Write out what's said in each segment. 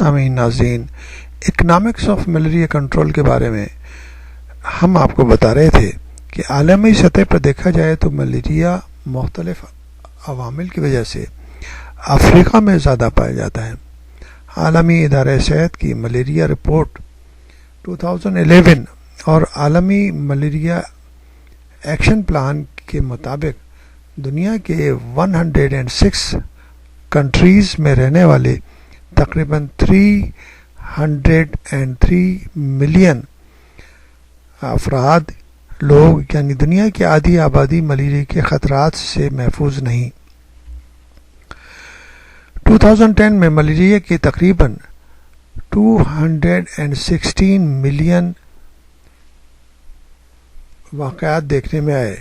سامعین ناظرین، economics of malaria control کے بارے میں ہم آپ کو بتا رہے تھے کہ عالمی سطح پر دیکھا جائے تو ملیریا مختلف عوامل کی وجہ سے افریقہ میں زیادہ پایا جاتا ہے۔ عالمی ادارہ صحت کی ملیریا رپورٹ 2011 اور عالمی ملیریا ایکشن پلان کے مطابق دنیا کے 106 کنٹریز میں رہنے والے تقریباً 303 ملین افراد لوگ یعنی دنیا کی آدھی آبادی ملیریا کے خطرات سے محفوظ نہیں۔ 2010 میں ملیریا کے تقریباً 216 ملین واقعات دیکھنے میں آئے،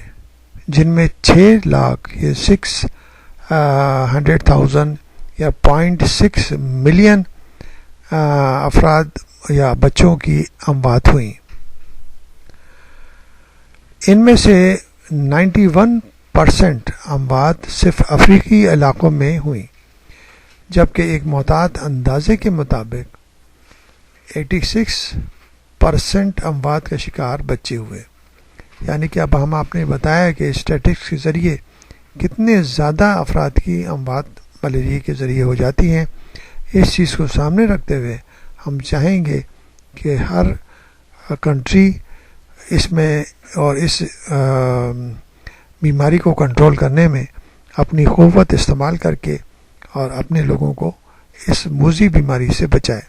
جن میں 6 لاکھ یا 600,000 یا 0.6 ملین افراد یا بچوں کی اموات ہوئیں۔ ان میں سے 91% اموات صرف افریقی علاقوں میں ہوئیں، جبکہ ایک محتاط اندازے کے مطابق 86% اموات کا شکار بچے ہوئے۔ یعنی کہ اب ہم آپ نے بتایا کہ اسٹیٹسٹکس کے ذریعے کتنے زیادہ افراد کی اموات ملیریا کے ذریعے ہو جاتی ہیں۔ اس چیز کو سامنے رکھتے ہوئے ہم چاہیں گے کہ ہر کنٹری اس میں اور اس بیماری کو کنٹرول کرنے میں اپنی قوت استعمال کر کے اور اپنے لوگوں کو اس موذی بیماری سے بچائے۔